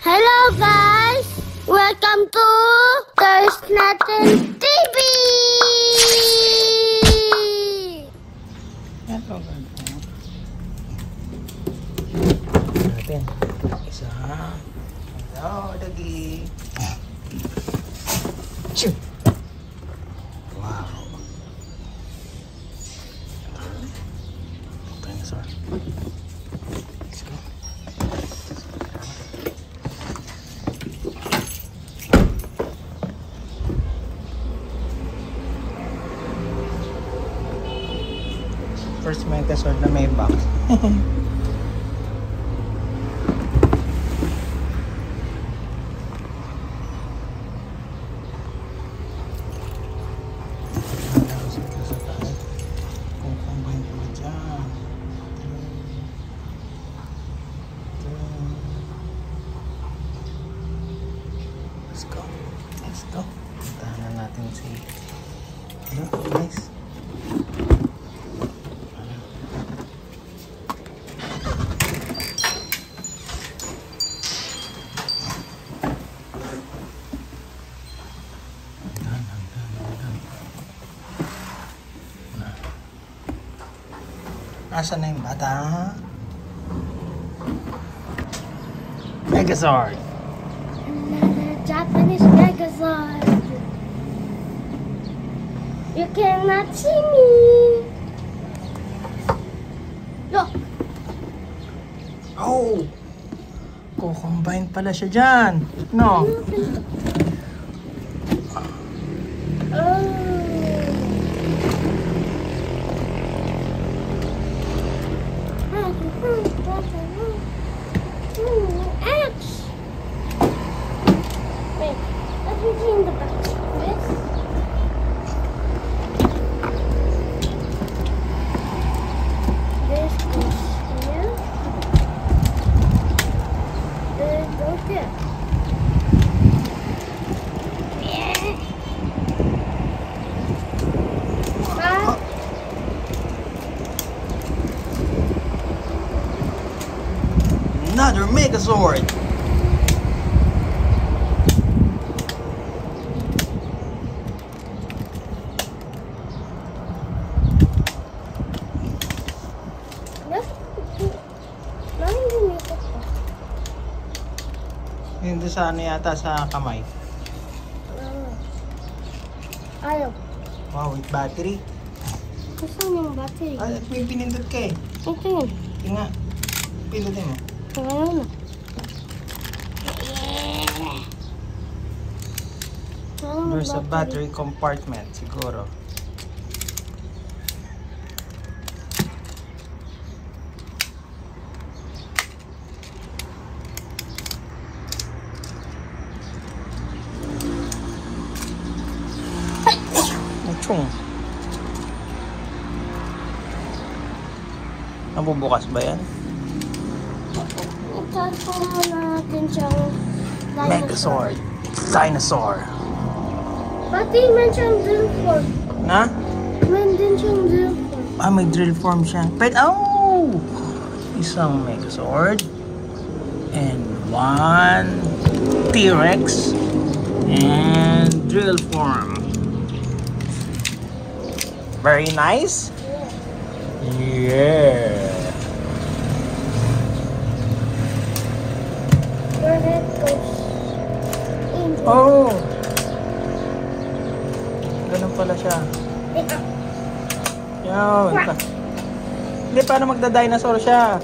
Hello guys! Welcome to There's Nothing TV! Hello natin. Isa. Hello, dagi. Choo! Wow. Dinosaur. Let's go. First Megazord na may box. Let's go. Let's go. Puntahan na natin si... Ano? Nice. Asan na yung bata? Megazord! Another Japanese Megazord! You cannot see me! Look! Oh! Kukombine pala siya dyan! No? X! Wait, let me clean the box first. This goes here. This goes there. Yeah. Bye. Another Megazord! Hindi sa ano yata sa kamay. Ayaw. Wow, with battery. Saan yung battery? Ah, may pinindot ka eh. Ito yun. Tinga. Pindutin mo. Ayaw na. There's a battery compartment siguro. Achong. Nabubukas ba yan? Itatong muna natin siyang Megazord. Dinosaur. Pati man siyang drill form. Na? Man din siyang drill form. Ah, may drill form siya. But, oh! Isang Megazord. And one T-Rex. And drill form. Very nice. Yeah. Your head goes in. Oh! Ganun pala siya. Yan. Hindi, paano magda-dinosaur siya?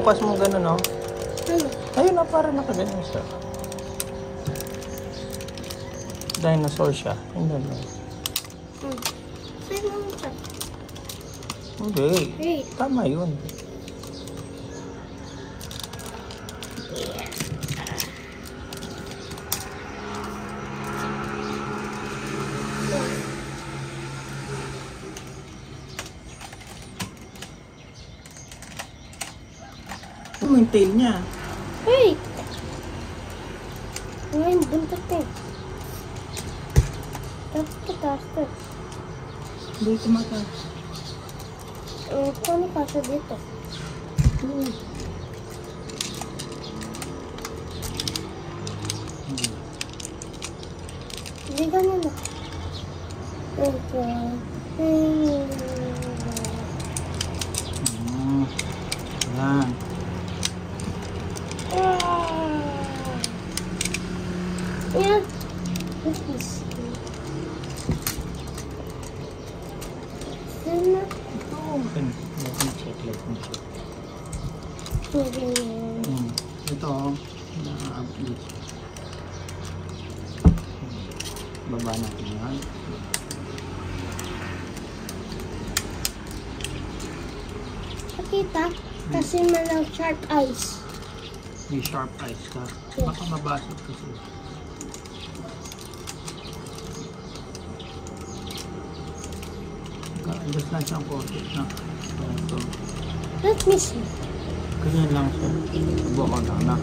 Bukas mo ganun, no? Ano? Ayun na, parang nakaganyan siya. Dinosaur siya. Hindi na. Sino mo siya? Hindi. Hey. Tama yun. Ito yung tail niya. Hey! Ngayon, buntot eh. Tapos ka, tapos. Hindi tumataas. Paano kasi dito? Hindi ka na na. Ito. Yan. Yeah. What is this? Open. Let me check. Ito, na-update. Baba natin yan. Pakita. Kasi malang sharp eyes. May sharp eyes ka. Baka mabasag kasi. Just lang siyang konti na. Ito. Let me see. Ganyan lang siya. Subo ko lang na.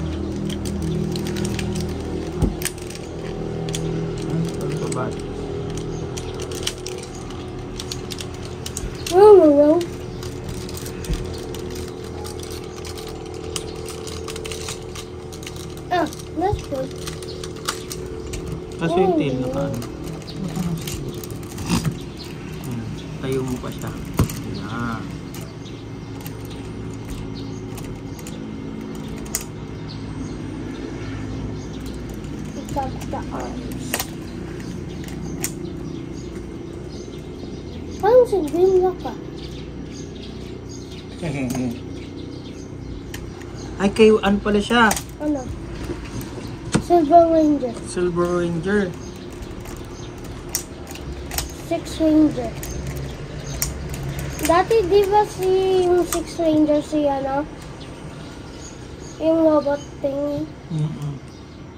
Ito ba? Oh. Ah, that's good. Kasi yung tail naka ano. Tayo mo pa siya. Yan. Pick up the arms. Parang si Green ka. Ay, kayo, ano pala siya? Ano? Silver Ranger. Silver Ranger. Six Ranger. Dati di ba yung Six Ranger si ano? Yung robot thing.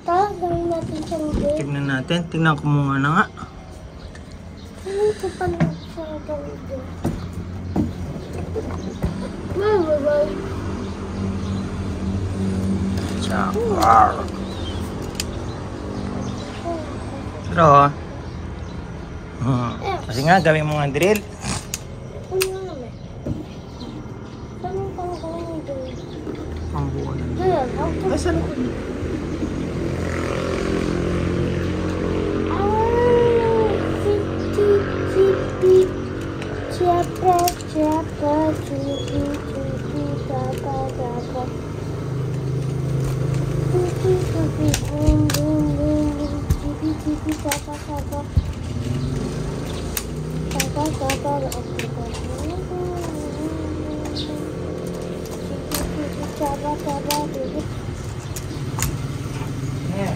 Tara, gawin natin siyang game. Tignan natin. Tignan ko muna na nga. Ano ko pa na siya gawin game? Wow. Chakar. Pero, kasi nga, gawin mo nga drill. Ano naman? Saan yung pang-gawin yung game? Pangbuo na. Ayan, Ay, saan ko? Yeah.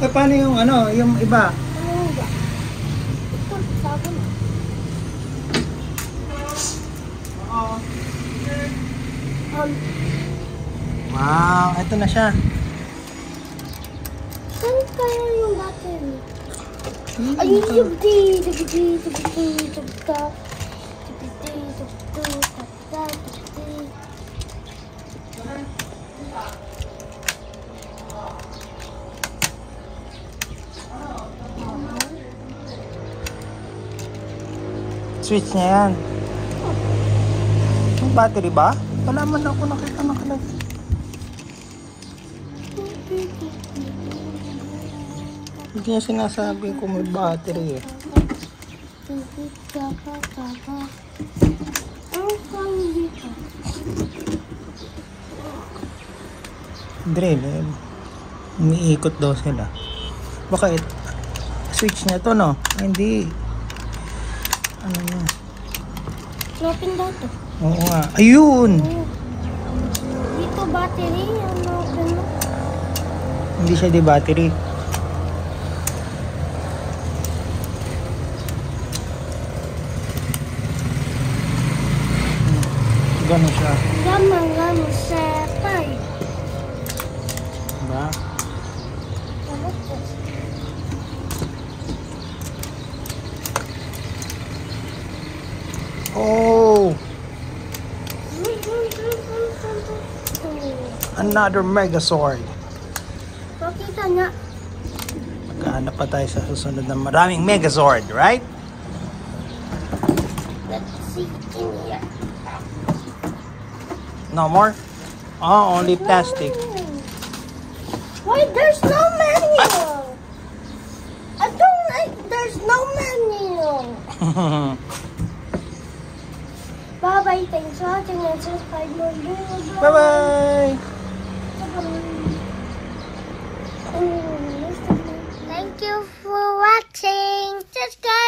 Eh, paano yung ano, yung iba? Ano ba? Ito, bago na. Wow, ito na siya. Saan kaya yung battery? Ayun yung Switch niya yan. Yung battery ba? Wala man ako nakita nakalagay. Hindi niya sinasabi kung may battery eh. Drill eh. Umiikot daw sila. Baka switch niya to, no? Ay, hindi. Ano niya? Open daw to. Oo nga. Ayun! Dito battery. Ano open mo? Hindi siya di battery. Gano'n siya. Gano'n setay. Diba? Oh! Another Megazord. Pakita niya. Maghahanap pa tayo sa susunod na maraming Megazord, right? Let's see in here. No more? Oh, only plastic. Why there's no manual? There's no menu. Bye-bye. Thanks for watching and subscribe more videos. Bye-bye! Thank you for watching. Subscribe.